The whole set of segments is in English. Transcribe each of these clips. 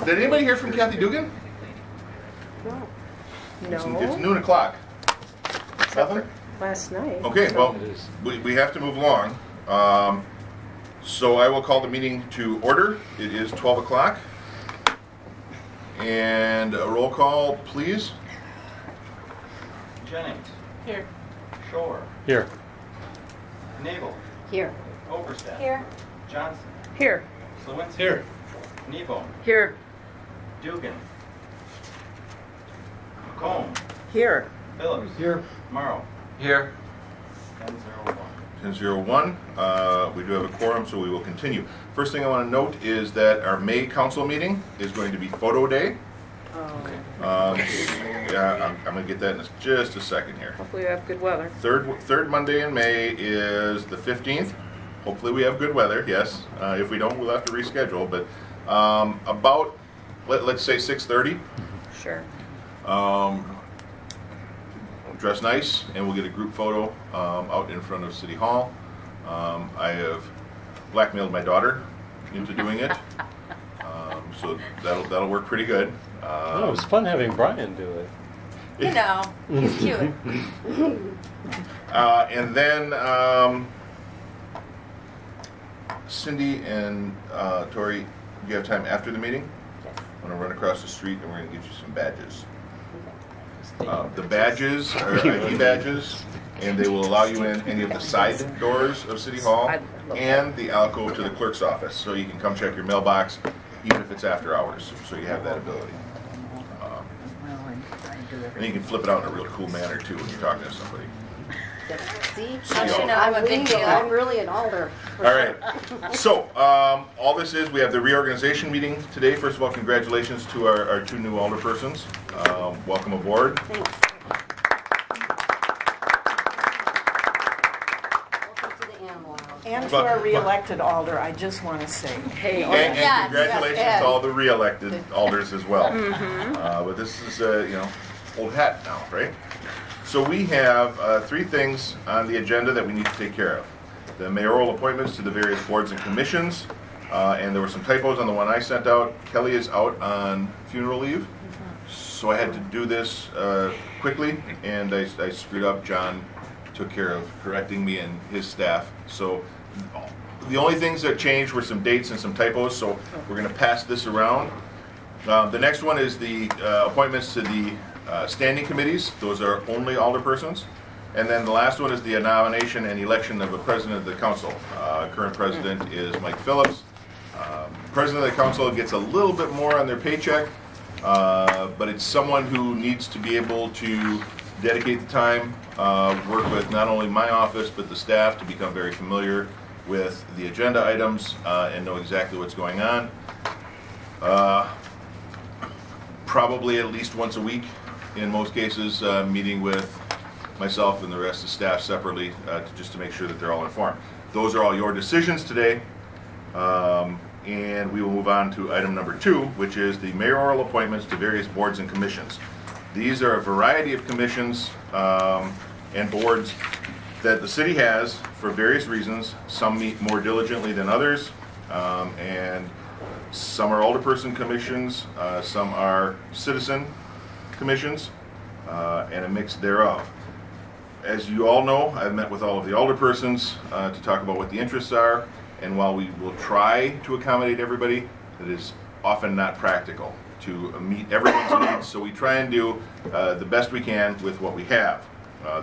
Did anybody hear from Kathy Dugan? No. It's noon o'clock. Nothing? Last night. Okay, well, we have to move along. So I will call the meeting to order. It is 12 o'clock. And a roll call, please. Jennings. Here. Shore. Here. Nabel. Here. Overstaff. Here. Johnson. Here. Slawinski. Here. Nebo. Here. Dugan. McComb. Here. Phillips. Here. Morrow. Here. 10-0-1. 10:01. We do have a quorum, so we will continue. First thing I want to note is that our May council meeting is going to be photo day. Yeah, I'm going to get that in just a second here. Hopefully we have good weather. Third Monday in May is the 15th. Hopefully we have good weather, yes. If we don't, we'll have to reschedule. But about, let's say 6:30. Sure. Dress nice, and we'll get a group photo out in front of City Hall. I have blackmailed my daughter into doing it, so that'll work pretty good. It was fun having Brian do it. You know, he's cute. And then Cindy and Tori, do you have time after the meeting? Yes. I'm going to run across the street and we're going to get you some badges. The badges are ID badges, and they will allow you in any of the side doors of City Hall and the alcove to the clerk's office, so you can come check your mailbox even if it's after hours, so you have that ability. And you can flip it out in a real cool manner too when you're talking to somebody. See? Don't you know I'm a big deal. I'm really an alder. All right. So, all this is, we have the reorganization meeting today. First of all, congratulations to our two new alderpersons. Welcome aboard. Thanks. Welcome to the animal house. And to our re-elected alder, I just want to say, Hey. And Yes, congratulations yes, to all the re-elected alders as well. But this is, old hat now, right? So we have three things on the agenda that we need to take care of. The mayoral appointments to the various boards and commissions, and there were some typos on the one I sent out. Kelly is out on funeral leave, so I had to do this quickly, and I screwed up. John took care of correcting me and his staff. So the only things that changed were some dates and some typos, so we're going to pass this around. The next one is the appointments to the standing committees. Those are only alderpersons. And then the last one is the nomination and election of a president of the council. Current president is Mike Phillips. President of the council gets a little bit more on their paycheck, but it's someone who needs to be able to dedicate the time, work with not only my office but the staff to become very familiar with the agenda items and know exactly what's going on. Probably at least once a week, in most cases, meeting with myself and the rest of the staff separately just to make sure that they're all informed. Those are all your decisions today, and we will move on to item number 2, which is the mayoral appointments to various boards and commissions. These are a variety of commissions and boards that the city has for various reasons. Some meet more diligently than others, and some are alderperson commissions, some are citizen commissions, and a mix thereof. As you all know, I've met with all of the alderpersons to talk about what the interests are, and while we will try to accommodate everybody, it is often not practical to meet everyone's needs, so we try and do the best we can with what we have.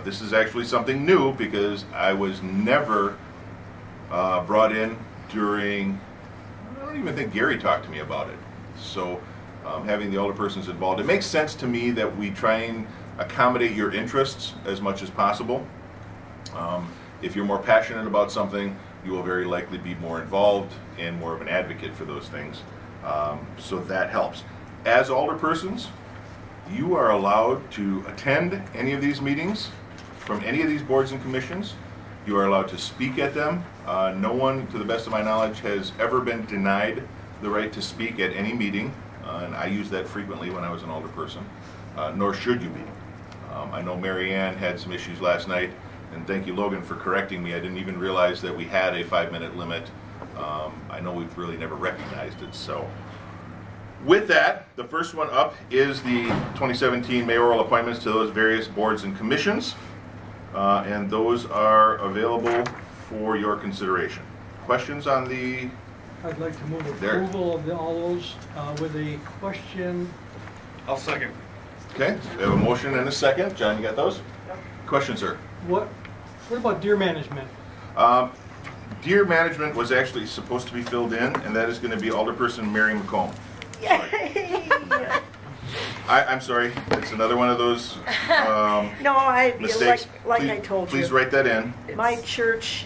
This is actually something new because I was never brought in during, I don't even think Gary talked to me about it. So having the alderpersons involved, it makes sense to me that we try and accommodate your interests as much as possible. If you're more passionate about something, you will very likely be more involved and more of an advocate for those things. So that helps. As alderpersons, you are allowed to attend any of these meetings from any of these boards and commissions. You are allowed to speak at them. No one, to the best of my knowledge, has ever been denied the right to speak at any meeting, and I used that frequently when I was an alderperson, nor should you be. I know Mary Ann had some issues last night, and thank you, Logan, for correcting me. I didn't even realize that we had a 5-minute limit. I know we've really never recognized it, so With that, the first one up is the 2017 mayoral appointments to those various boards and commissions. And those are available for your consideration. Questions on the... I'd like to move There. approval of all those with a question. I'll second. Okay, we have a motion and a second. John, you got those? Questions, sir? What about deer management? Deer management was actually supposed to be filled in, and that is going to be Alderperson Mary McComb. I'm sorry, it's another one of those No, mistakes. like Please- I told you. Please write that in. My church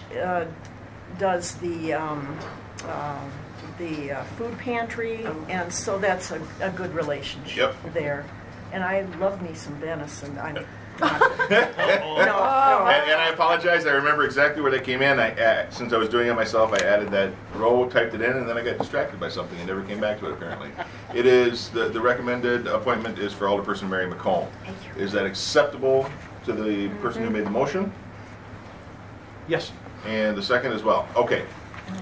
does the food pantry, and so that's a good relationship there. And I love me some venison. I'm no. And I apologize, I remember exactly where that came in. Since I was doing it myself, I added that row, typed it in, and then I got distracted by something and never came back to it apparently. It is, the recommended appointment is for Alderperson Mary McComb. Is that acceptable to the person who made the motion? Yes. And the second as well? Okay.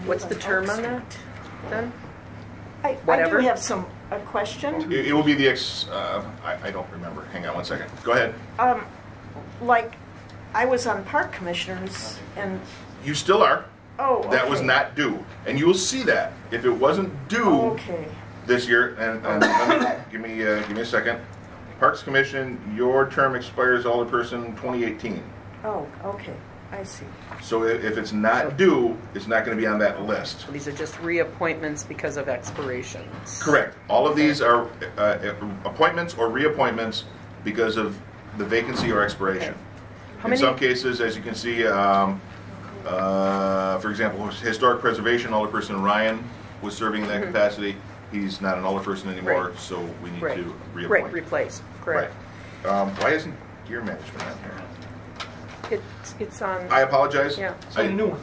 What's the term on that, then? I Whatever. do have a question. It will be the I don't remember. Hang on one second. Go ahead. Like, I was on park commissioners, and You still are. oh, That was okay. not due. And you will see that. If it wasn't due Okay. this year, and let me, give me a second. Parks Commission, your term expires Alderperson 2018. Oh, okay. I see. So if it's not due, it's not going to be on that list. These are just reappointments because of expirations. Correct. All of these are appointments or reappointments because of the vacancy or expiration. How In many- some cases, as you can see, for example, Historic Preservation, Alderperson Ryan was serving in that capacity. He's not an alderperson anymore, Right. so we need Right. to reappoint. Right, replace, correct. Right. Why isn't deer management on here? It's on, I apologize. Yeah. It's a new one.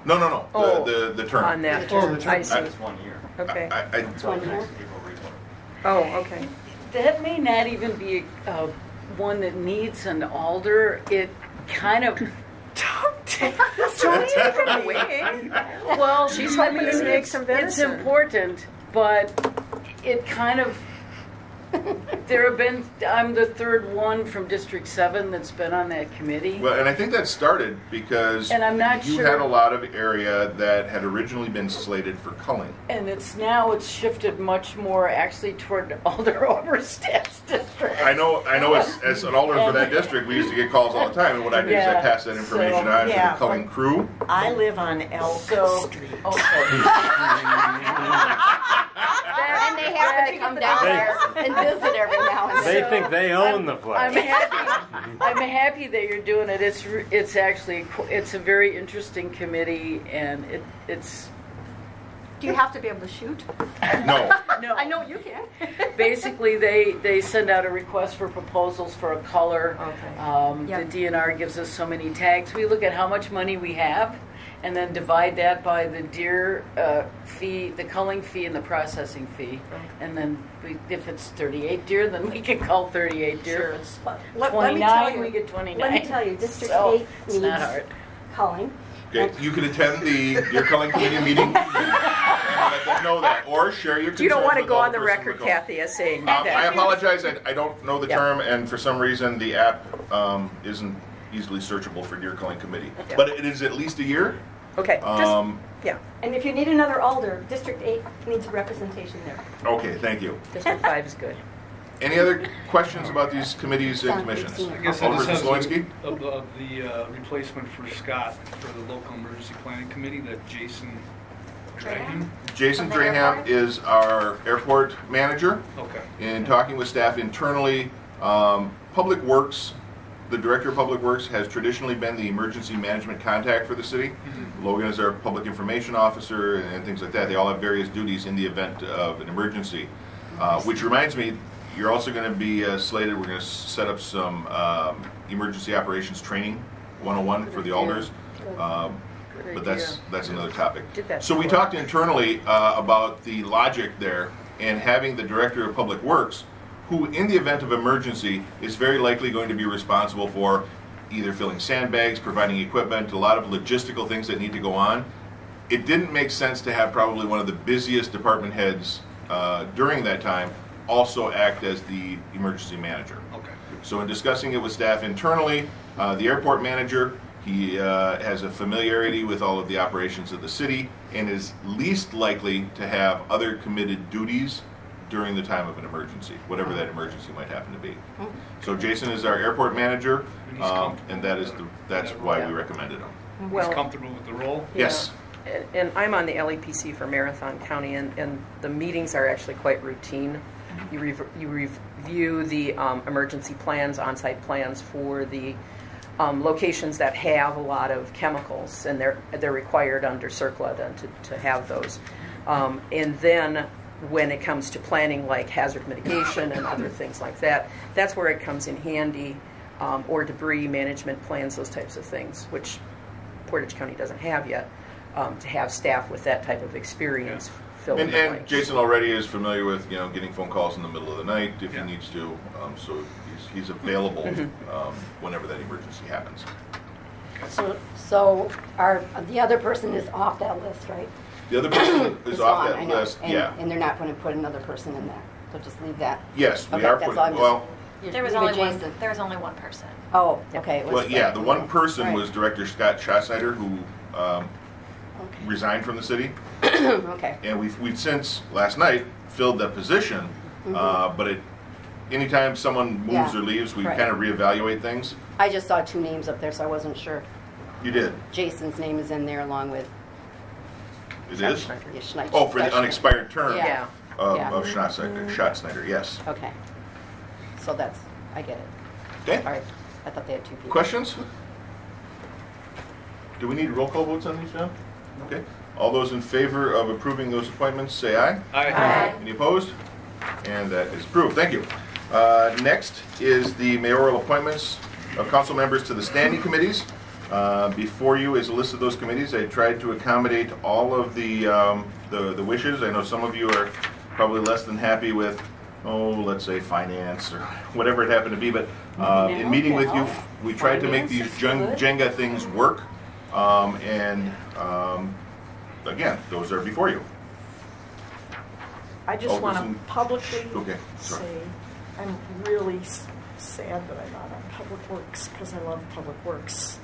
No. Oh, The term. on that. Oh, the term. I see, It's 1 year. okay. It's on next April report. Oh, okay. That may not even be one that needs an alder. It kind of, Don't take it away. well, She's I hoping to mean, make some it's venison. important, but it kind of, there have been, I'm the third one from District 7 that's been on that committee. Well, and I think that started because And I'm not you sure- had a lot of area that had originally been slated for culling. And it's shifted much more actually toward Alder Overstaff's district. I know. As an alderman for that district, we used to get calls all the time, and what I did is I Yeah, passed that information so- on to Yeah. the culling crew. I live on Elk So, Street. okay. And they happen to come down there and visit every now and They then. think they own the place. I'm happy that you're doing it. It's actually it's a very interesting committee, and it's Do you have to be able to shoot? No. no. I know you can. Basically, they send out a request for proposals for a color. Okay. Yep. The DNR gives us so many tags. We look at how much money we have, and then divide that by the deer fee, the culling fee, and the processing fee. And then if it's 38 deer, then we can cull 38 deer. If it's Let me 29, tell you- we get 29. Let me tell you, District So, 8 it's not needs hard. culling. Okay, you can attend the deer culling committee meeting and let them know that, or share your concerns. You don't want to with go on the Alderperson record, McComb. Kathy, as saying I that. apologize. I don't know the Yeah. term, and for some reason the app isn't easily searchable for deer culling committee. Yeah. But it is at least a year. Okay, just, yeah, And if you need another alder, District 8 needs representation there. Okay, thank you. District 5 is good. Any other questions about these committees and Sounds like commissions? senior. I guess I just Alderperson have Slowinski? the replacement for Scott for the local emergency planning committee, that Jason Dragon. Jason From the Draham airport? is our airport manager. Okay. In talking with staff internally, Public Works, the Director of Public Works has traditionally been the emergency management contact for the city. Logan is our public information officer and things like that. They all have various duties in the event of an emergency. Which reminds me, you're also going to be slated, we're going to set up some emergency operations training 101 for the alders. But that's another topic. Did that So we before. talked internally about the logic there and having the Director of Public Works, who in the event of emergency is very likely going to be responsible for either filling sandbags, providing equipment, a lot of logistical things that need to go on. It didn't make sense to have probably one of the busiest department heads during that time also act as the emergency manager. Okay. So in discussing it with staff internally, the airport manager, he has a familiarity with all of the operations of the city and is least likely to have other committed duties during the time of an emergency, whatever that emergency might happen to be. So Jason is our airport manager, And he's comfortable and that's why we recommended him. He's comfortable with the role? Yes. And I'm on the LEPC for Marathon County, and the meetings are actually quite routine. You review the emergency plans, on-site plans for the locations that have a lot of chemicals, and they're required under CERCLA then to have those. And then when it comes to planning like hazard mitigation and other things like that, that's where it comes in handy, or debris management plans, those types of things, which Portage County doesn't have yet, to have staff with that type of experience. Fill in the And blanks. Jason already is familiar with getting phone calls in the middle of the night if he needs to, so he's available whenever that emergency happens. So the other person is off that list, right? The other person is off gone, I that know. list. And, Yeah. and they're not going to put another person in there. So just leave that. Yes, we Okay, are that's putting. all I'm just- Well, There was Leave only it one. Jason. There was only one person. Oh, okay. it was well, yeah. The one person Right. was Director Scott Schatzsnyder, who Okay. resigned from the city, Okay. and we've since last night filled that position. But anytime someone moves Yeah. or leaves, we Right. kind of reevaluate things. I just saw two names up there, so I wasn't sure. You did. Jason's name is in there along with It is. yeah, Schneich. Oh, for the Schneich. unexpired term Yeah. of, Yeah. of Schatzsnyder, yes. Okay. So I get it. Okay. All right. I thought they had two people. Questions? Do we need roll call votes on these, John? Okay. All those in favor of approving those appointments, say aye. Aye. Any opposed? And that is approved. Thank you. Next is the mayoral appointments of council members to the standing committees. Before you is a list of those committees. I tried to accommodate all of the wishes. I know some of you are probably less than happy with, let's say finance or whatever it happened to be. But in meeting with you, we tried to make these Jenga things work. Again, those are before you. I just want to Alderson- publicly Okay, sorry. say I'm really sad that I'm not on Public Works because I love Public Works.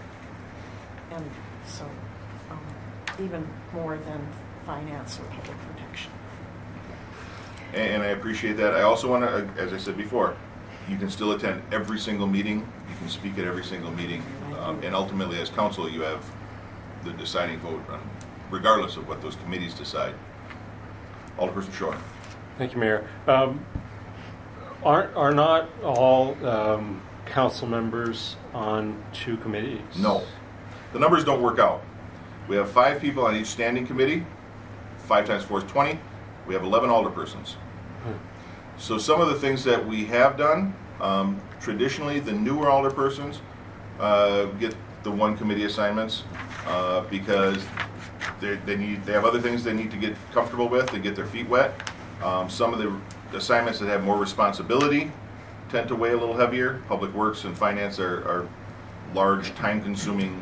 And so even more than finance or public protection. And I appreciate that. I also want to, as I said before, you can still attend every single meeting. You can speak at every single meeting. And ultimately, as council, you have the deciding vote on, regardless of what those committees decide. Alderperson Shore. Thank you, Mayor. Are not all council members on two committees? No. The numbers don't work out. We have 5 people on each standing committee. 5 times 4 is 20. We have 11 alderpersons. So some of the things that we have done, traditionally the newer alderpersons get the one committee assignments because they have other things they need to get comfortable with, to get their feet wet. Some of the assignments that have more responsibility tend to weigh a little heavier. Public Works and Finance are large, time-consuming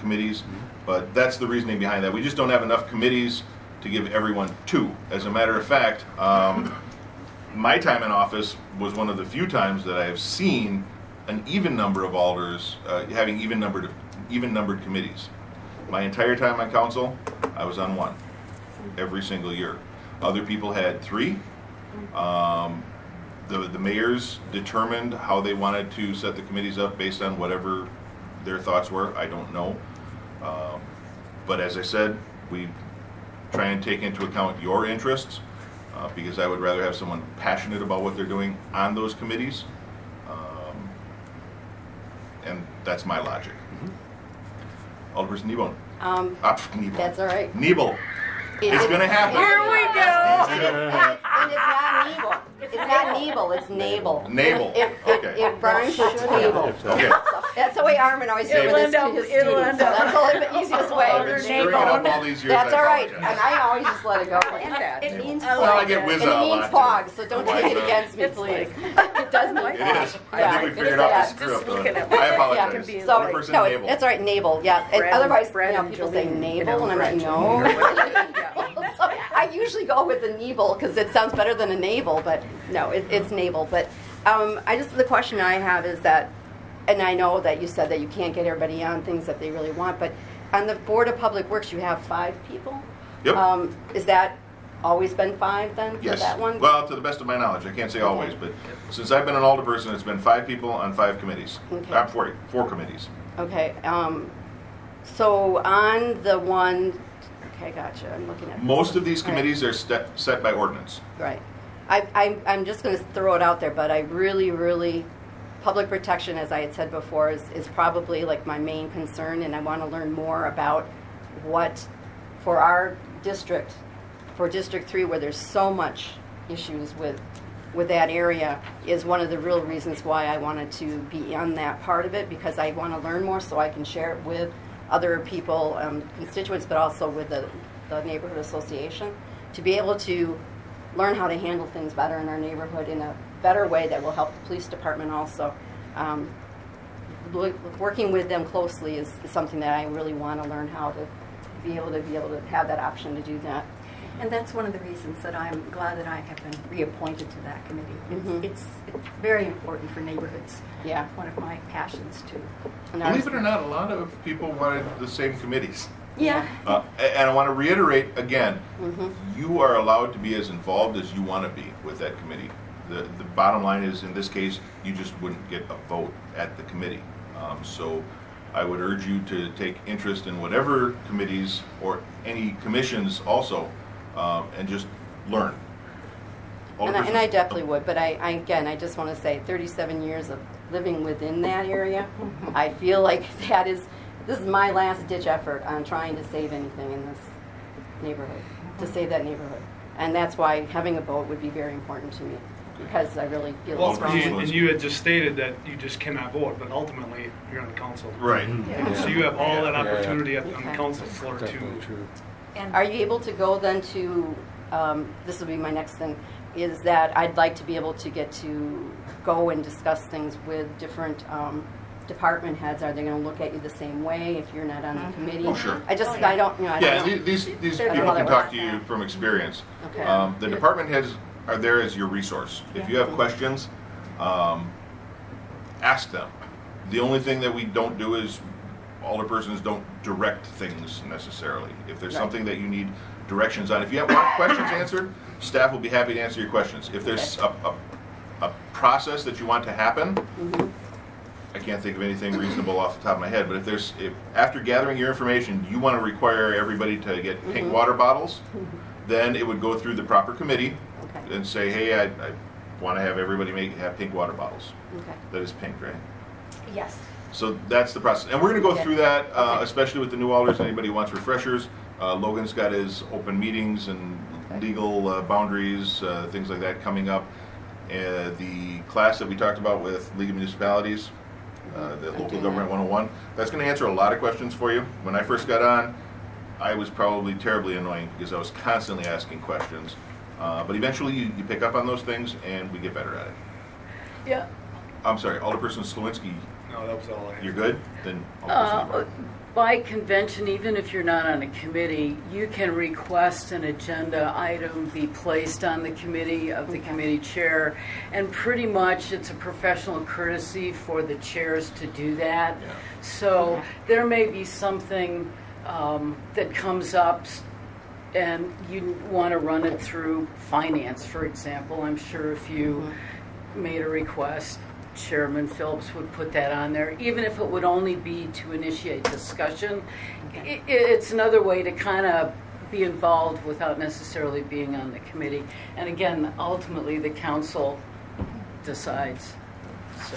committees, but that's the reasoning behind that. We just don't have enough committees to give everyone 2. As a matter of fact, my time in office was one of the few times that I have seen an even number of alders having even-numbered committees. My entire time on council, I was on 1 every single year. Other people had 3. The mayors determined how they wanted to set the committees up based on whatever their thoughts were. I don't know. But as I said, we try and take into account your interests because I would rather have someone passionate about what they're doing on those committees. And that's my logic. Alderperson Nebel. Nebel. That's all right. Nebel. It's going to happen. Here we go. And it's not Nebel. It's not Nebel. It's Nabel. Nabel. It Okay. burns the table. Okay. That's the way Armin always said It'll with end up- his it'll students. end So up- that's the easiest way. I've been screwing it up all these years. That's I all right. apologize. And I always just let it go. It means I Well, I like get it. whiz And out it a means lot, fog, too. so don't Why take it not? against me, It's please. like- It does mean It fog. is. I Yeah, think we it figured is out bad. the screw up. Just looking at I it. apologize. Can be Sorry. Alderperson No, Nabel. that's all right, Nabel, yeah. And Brad- otherwise, Brad and people say Jolene, Nabel, and I'm like, Gretchen, no. or whatever. Yeah. I usually go with the navel because it sounds better than a navel, but no, it's navel. But the question I have is that, and I know that you said that you can't get everybody on things that they really want, but on the Board of Public Works, you have 5 people? Yep. Is that always been 5 then for Yes. that one? Well, to the best of my knowledge, I can't say always, but since I've been an alderperson, it's been 5 people on 5 committees. Okay. 4 committees. Okay. So on the one, okay, gotcha. I'm looking at Most this. of these committees are set by ordinance. Right. I'm just going to throw it out there, but I really, public protection, as I had said before, is probably like my main concern, and I want to learn more about what, for our district, for District 3, where there's so much issues with that area, is one of the real reasons why I wanted to be on that part of it, because I want to learn more so I can share it with other people, constituents, but also with the neighborhood association, to be able to learn how to handle things better in our neighborhood in a better way that will help the police department also. Working with them closely is something that I really want to learn how to be able to have that option to do that. And that's one of the reasons that I'm glad that I have been reappointed to that committee. Mhm. It's very important for neighborhoods. Yeah. One of my passions too. And I Believe was- it or not, a lot of people wanted the same committees. Yeah. And I want to reiterate again, Mhm. you are allowed to be as involved as you want to be with that committee. The bottom line is, in this case, you just wouldn't get a vote at the committee. So I would urge you to take interest in whatever committees or any commissions also, and just learn. And I definitely would, but I just want to say 37 years of living within that area, I feel like this is my last ditch effort on trying to save anything in this neighborhood, to save that neighborhood. And that's why having a vote would be very important to me, because I really feel Well, strongly. and you had just stated that you just cannot vote, but ultimately you're on the council. Right. Yeah. So you have all that Yeah. opportunity on the Okay. council floor Definitely to. true. And Are you able to go then to, this will be my next thing, is that I'd like to be able to get to go and discuss things with different department heads. Are they going to look at you the same way if you're not on the committee? Oh, sure. I don't, I don't Yeah, know. these There's people another can talk way. to you from experience. Okay. The department heads are there as your resource. If you have questions, ask them. The only thing that we don't do is alderpersons don't direct things necessarily. If there's Right. something that you need directions on, if you have questions answered, staff will be happy to answer your questions. If there's a process that you want to happen, Mhm. I can't think of anything reasonable off the top of my head, but if after gathering your information, you want to require everybody to get pink water bottles, then it would go through the proper committee Okay. and say, hey, I want to have everybody have pink water bottles. Okay. That is pink, right? Yes. So that's the process. And we're going to go Okay. through that, Okay. especially with the new alders. Anybody who wants refreshers. Logan's got his open meetings and Okay. legal boundaries, things like that coming up. The class that we talked about with League of Municipalities, the I'm Local doing Government that. 101, that's going to answer a lot of questions for you. When I first got on, I was probably terribly annoying because I was constantly asking questions. But eventually you pick up on those things and we get better at it. Yeah. I'm sorry, Alderperson Slawinski, No, that was all I had. you're good? Then Alderperson Ybarra. By convention, even if you're not on a committee, you can request an agenda item be placed on the committee of the committee chair, and pretty much it's a professional courtesy for the chairs to do that. Yeah. So there may be something that comes up and you want to run it through finance, for example. I'm sure if you made a request, Chairman Phillips would put that on there, even if it would only be to initiate discussion. It's another way to kind of be involved without necessarily being on the committee. And again, ultimately, the council decides. So,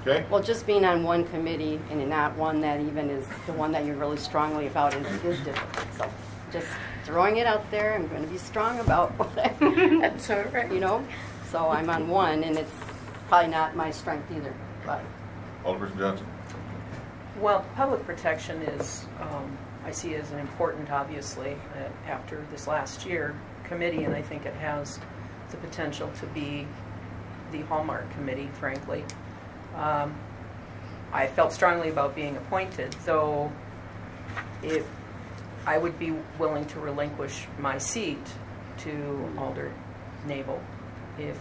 Okay? Well, just being on one committee and not one that even is the one that you're really strongly about is difficult. So just throwing it out there, I'm going to be strong about what that's all right. you know. So I'm on one, and it's probably not my strength either. But Alderperson Johnson. Well, public protection is, I see as an important, obviously, after this last year committee, and I think it has the potential to be the hallmark committee, frankly. I felt strongly about being appointed, though I would be willing to relinquish my seat to Alder Nabel if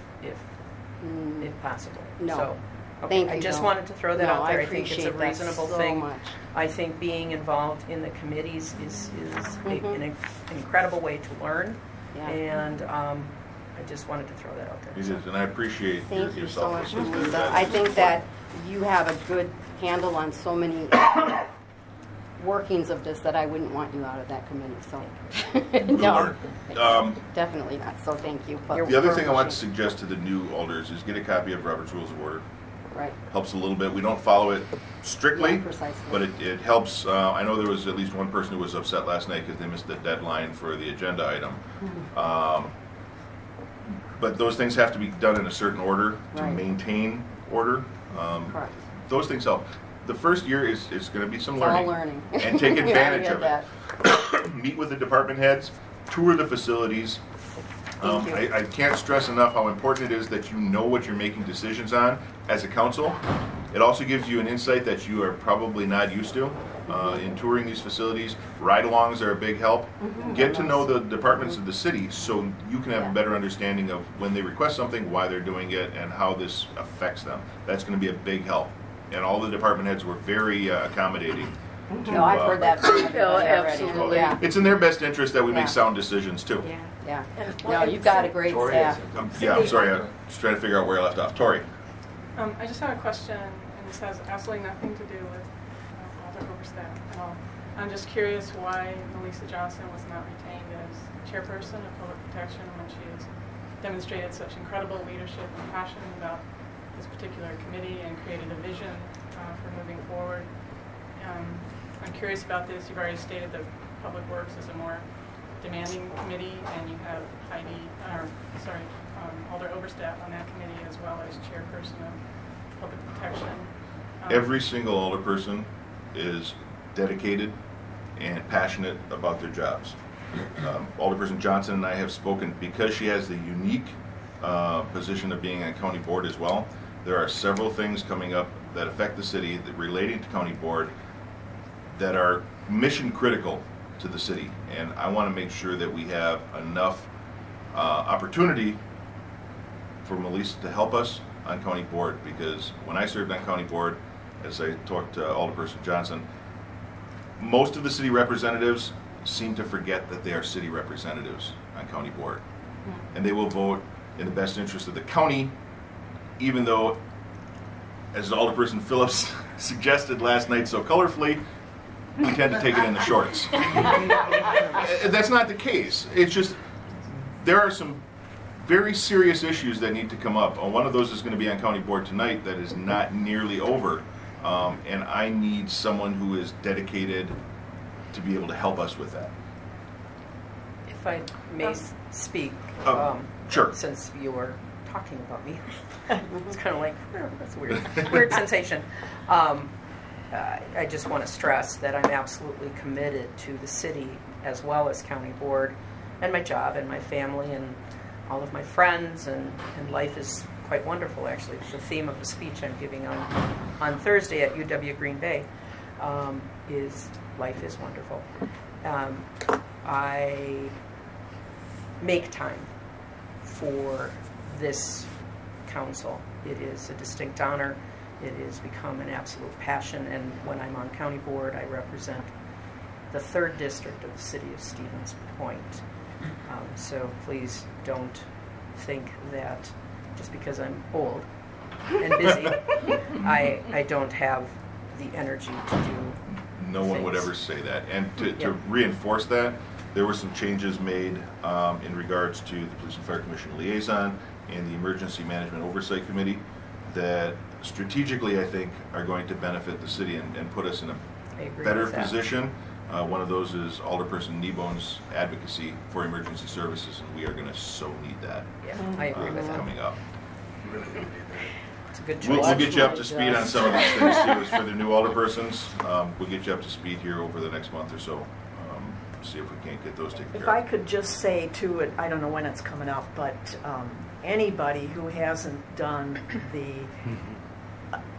possible. No. So, okay, Thank I you, just though. wanted to throw that No, out there. I I think it's a appreciate that reasonable so thing. much. I think being involved in the committees is Mhm. an incredible way to learn, Yeah. and I just wanted to throw that out there. It is, and I appreciate Thank you so much, selflessness. Melissa. I think that you have a good handle on so many workings of this that I wouldn't want you out of that committee, so. No, learn. definitely not, so thank you. But The other thing I want to appreciate- suggest to the new alders is get a copy of Robert's Rules of Order. Right, Helps a little bit. We don't follow it strictly, Yeah, precisely. but it helps. I know there was at least one person who was upset last night because they missed the deadline for the agenda item. But those things have to be done in a certain order to Right. maintain order. correct. Those things help. The first year is going to be some It's all learning. learning. And take We already advantage had of that. it. Meet with the department heads, tour the facilities. Thank you. I can't stress enough how important it is that you know what you're making decisions on as a council. It also gives you an insight that you are probably not used to in touring these facilities. Ride-alongs are a big help. Get to know the departments of the city so you can have Yeah. a better understanding of when they request something, why they're doing it, and how this affects them. That's going to be a big help. And all the department heads were very accommodating. to, No, I've heard that from everybody already. absolutely. Yeah, It's in their best interest that we Yeah. make sound decisions too. yeah. And No, you've got a great Tori staff. Yeah, I'm sorry, I'm just trying to figure out where I left off. Tori. I just have a question, and this has absolutely nothing to do with Alder Overstep at all. I'm just curious why Melissa Johnson was not retained as chairperson of public protection when she has demonstrated such incredible leadership and passion about this particular committee and created a vision for moving forward. I'm curious about this. You've already stated that Public Works is a more demanding committee, and you have Alder Overstep on that committee as well as chairperson of public protection. Every single alderperson is dedicated and passionate about their jobs. Alderperson Johnson and I have spoken because she has the unique position of being on county board as well. There are several things coming up that affect the city that relating to county board that are mission critical to the city, and I want to make sure that we have enough opportunity for Melissa to help us on county board, because when I served on county board, as I talked to Alderperson Johnson, most of the city representatives seem to forget that they are city representatives on county board, and they will vote in the best interest of the county, even though, as Alderperson Phillips suggested last night so colorfully, we tend to take it in the shorts. That's not the case. It's just there are some very serious issues that need to come up. One of those is going to be on county board tonight that is not nearly over, and I need someone who is dedicated to be able to help us with that. If I may speak, Sure. since you were talking about me, it's kind of like, oh, that's weird, weird sensation. I just want to stress that I'm absolutely committed to the city as well as county board and my job and my family and all of my friends, and life is quite wonderful, actually. It's the theme of the speech I'm giving on Thursday at UW Green Bay, is life is wonderful. I make time for this council. It is a distinct honor. It has become an absolute passion, and when I'm on county board, I represent the 3rd district of the city of Stevens Point. So please don't think that just because I'm old and busy, I don't have the energy to do No one would things. ever say that. And to Yeah. reinforce that, there were some changes made in regards to the Police and Fire Commission liaison and the Emergency Management Oversight Committee that strategically, I think, are going to benefit the city and put us in I a agree better with that. position. One of those is Alderperson Kneebone's advocacy for emergency services, and we are going to so need that Yeah, I agree with that. coming up. It's a good We'll choice. get you up to speed on some of these things too. As for the new alderpersons, we'll get you up to speed here over the next month or so. See if we can't get those taken If care I of. could just say to it, I don't know when it's coming up, but anybody who hasn't done the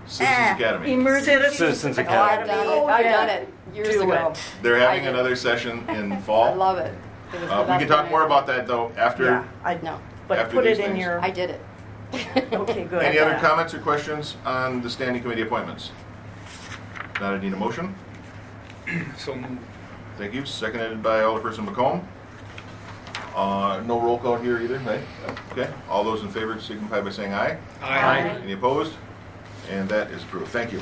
Citizens Academy. emergency Citizens Oh, I've Academy. done it. I've done it. Years do ago. it. They're having I did. another session in fall. I love it. It was the We best can talk thing more I about ever that though after. Yeah, I No, But After put these it in things. your, I did it. okay, good. Any other comments or questions on the standing committee appointments? Not, I need a motion. So moved. Thank you. Seconded by Alderperson McComb. No roll call here either, right? Okay. All those in favor signify by saying aye. Aye. Any opposed? And that is approved. Thank you.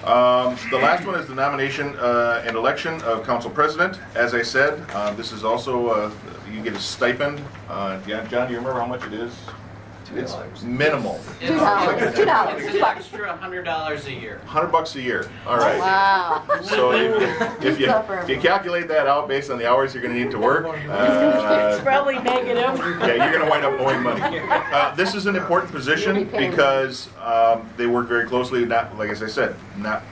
The last one is the nomination and election of council president. As I said, this is also, you get a stipend. John, do you remember how much it is? It's minimal. It's $2. It's an extra $100 a year. $100 a year. All right. Wow. So if you calculate that out based on the hours you're going to need to work, It's probably negative. yeah, you're going to wind up owing money. This is an important position because they work very closely, not, like as I said, not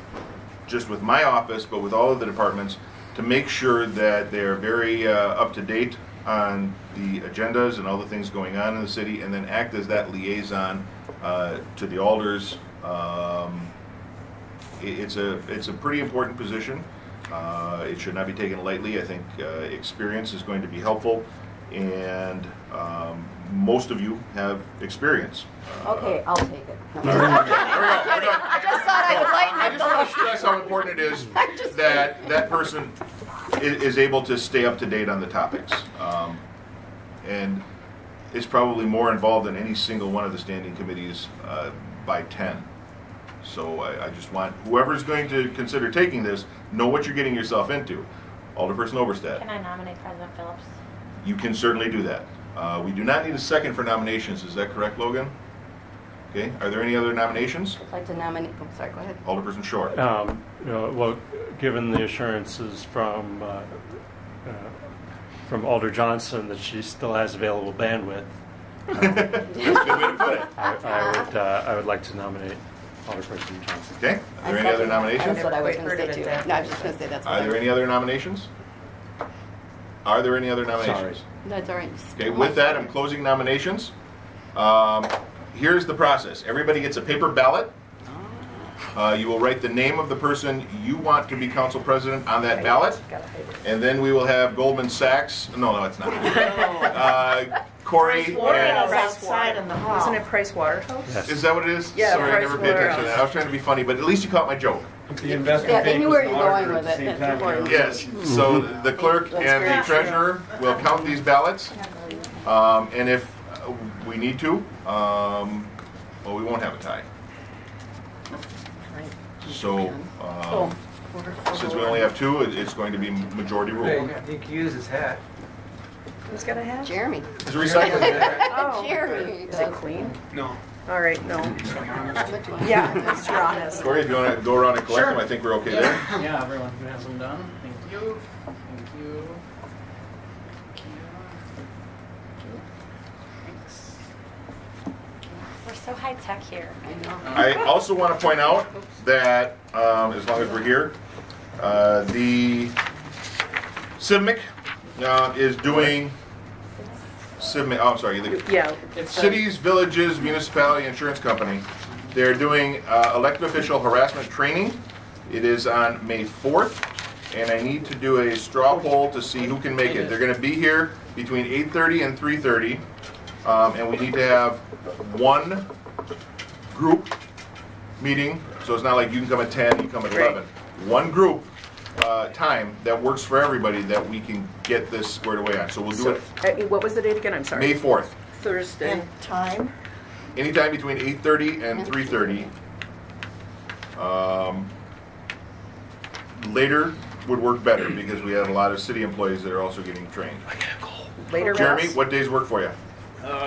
just with my office, but with all of the departments to make sure that they're very up to date on the agendas and all the things going on in the city, and then act as that liaison to the alders. It's a pretty important position. It should not be taken lightly. I think experience is going to be helpful, and most of you have experience. Okay, I'll take it. No. There we go. I just thought I would lighten I it just want to up. stress how important it is I'm just that that person is able to stay up to date on the topics. And is probably more involved than any single one of the standing committees by 10. So I just want whoever's going to consider taking this, know what you're getting yourself into. Alderperson Oberstadt. Can I nominate President Phillips? You can certainly do that. We do not need a second for nominations. Is that correct, Logan? Okay. Are there any other nominations? I'd like to nominate, oh, sorry, go ahead. Alderperson Short. Well, given the assurances from Alder Johnson that she still has available bandwidth, That's a good way to put it. I would like to nominate Alderperson Johnson. Okay. Are there any other nominations? That's what I was Quite going to heard say of too. it that No, I was just going to say that's what Are there any other nominations? Are there any other nominations? No, it's all right. Okay, with that, I'm closing nominations. Here's the process. Everybody gets a paper ballot. You will write the name of the person you want to be council president on that ballot. And then we will have Goldman Sachs. No, it's not. Corey Waterhouse and... outside in the hall. Isn't it Price Waterhouse? Yes. Is that what it is? Yeah, Sorry, I never paid attention to Waterhouse. that. I was trying to be funny, but at least you caught my joke. The investment Yeah, they bank knew was where an you're going auditor with at it. the same That's time. important. Yes. So the clerk That's and very the treasurer will count these ballots. And if we need to, well, we won't have a tie. So, since we only have two, it's going to be majority rule. He can use his hat. Who's got a hat? Jeremy. It's a recycling. Oh. Jeremy. Is it clean? No. All right, no. Which one? Yeah, Mr. Honest. Corey, if you want to go around and collect them, I think we're okay there. Yeah, everyone has them done. Thank you. Thank you. Thanks. We're so high tech here. I know. I also want to point out that, as long as we're here, the CIVMIC is doing, I'm sorry, the Yeah, Cities, Villages, Municipality Insurance Company. They're doing elected official harassment training. It is on May 4th, and I need to do a straw poll to see who can make it. They're going to be here between 8:30 and 3:30, and we need to have one group meeting, so it's not like you can come at 10, you come at 11. One group time that works for everybody that we can get this squared away on. So we'll do it what was the date again? I'm sorry. May 4th. Thursday. And time? Anytime between 8:30 and 3:30. Later would work better because we have a lot of city employees that are also getting trained. Later, Jeremy, Ross? what days work for you?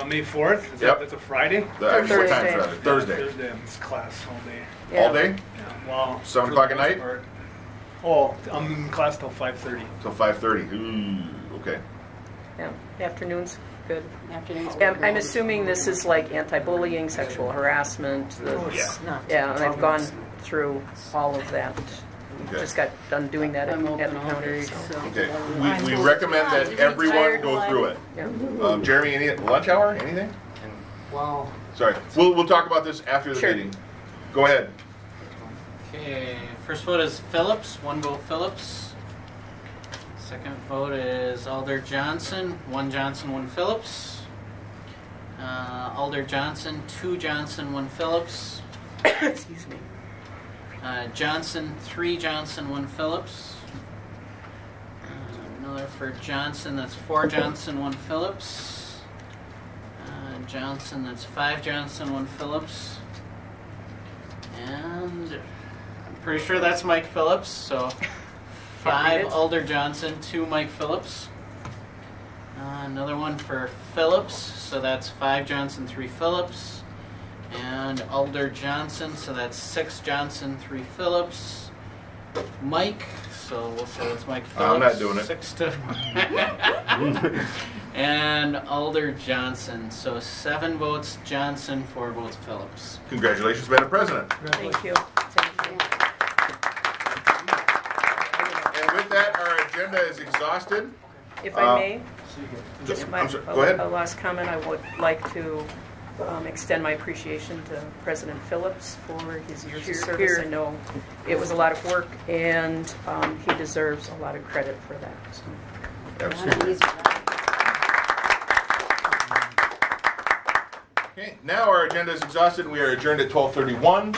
May 4th? Yep. That's a Friday? What Thursday. times rather? Thursday. Thursday, it's class all day. Yeah. All day? Yeah, well, 7 for o'clock the at most night? part. Oh, I'm in class till 5:30. Till 5:30. Ooh, okay. Yeah, afternoons, good. Afternoons. I'm assuming this is like anti-bullying, sexual harassment. No, it's not. Yeah, and I've gone through all of that. Okay. Just got done doing that at I'm the open all county. day, so. so. Okay. We recommend that everyone go through it. Yeah. Jeremy, any lunch hour? Anything? Wow. Sorry. We'll talk about this after the Sure. meeting. Go ahead. Okay, first vote is Phillips, 1 vote Phillips. Second vote is Alder Johnson, 1 Johnson, 1 Phillips. Alder Johnson, 2 Johnson, 1 Phillips. Excuse me. Johnson, 3 Johnson, 1 Phillips. Another for Johnson, that's 4 Johnson, 1 Phillips. Johnson, that's 5 Johnson, 1 Phillips. And I'm pretty sure that's Mike Phillips, so 5 Alder Johnson, 2 Mike Phillips. Another one for Phillips, so that's 5 Johnson, 3 Phillips. And Alder Johnson, so that's 6 Johnson, 3 Phillips. Mike, so we'll say it's Mike Phillips. I'm not doing it. 6 to and Alder Johnson, so 7 votes Johnson, 4 votes Phillips. Congratulations, Madam President. Thank you. Thank you. And with that, our agenda is exhausted. If I may, I'm sorry, go ahead. a last comment, I would like to extend my appreciation to President Phillips for his years of service. I know it was a lot of work, and he deserves a lot of credit for that. So. Absolutely. Okay, now our agenda is exhausted, and we are adjourned at 12:31.